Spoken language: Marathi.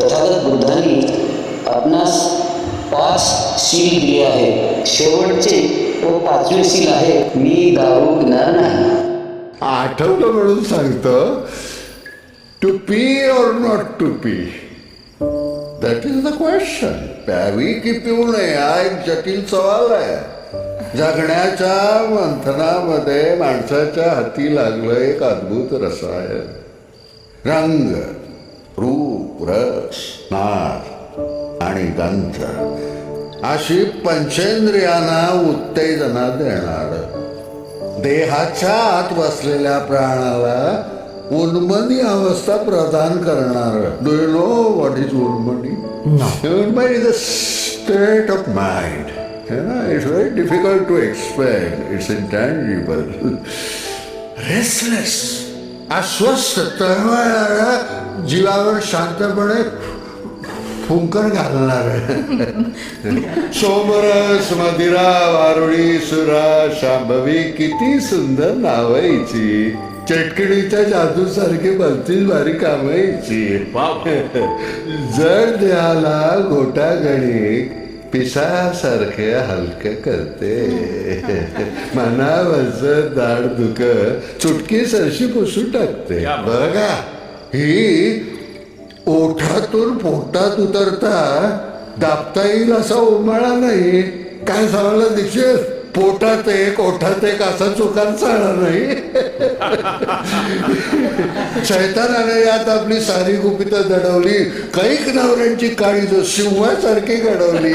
तथागत बुद्धांनी आपणास 5 शील दिले आहेत. शेवटचे व 5वे शील आहे, मी दारू पिणार नाही. आठवलं म्हणून सांगतो, to pee or not to pee, that is the question. प्यावी की पिऊ नये हा एक जटिल सवाल आहे. जगण्याच्या मंथनामध्ये माणसाच्या हाती लागलं एक अद्भुत रसायन. रंग, रूप, रस, नाद आणि गंध अशी पंचेंद्रियांना उत्तेजना देणार, देहाच्या आत बसलेल्या प्राणाला उन्मनी अवस्था प्रदान करणार. Do you know what is उन्मनी? उन्मनी is a state of mind. It's very difficult to explain. It's intangible. Restless, अस्वस्थ, तळमळणाऱ्या जीवावर शांतपणे फुंकर घालणार. सोमरस, मदिरा, वारुळी, सुरा, शांभवी, किती सुंदर नावायची. चटकिणीच्या जादूसारखी भलतीच भारी कामायची. जर देहाला घोटा गणिक पिसासारखे हलकं करते, मनावरचं दाड दुख चुटकी सरशी पुसून टाकते. बघा, ही ओठातून पोटात उतरता दाबता येईल असा उमाळा नाही. काय सांगला दिसेल, पोटात एक ओठात एक असा चुकान चालणार नाही. शैतानाने यात आपली सारी गुपितं दडवली. कैक नवऱ्यांची काळी जो सिंहासारखी घडवली.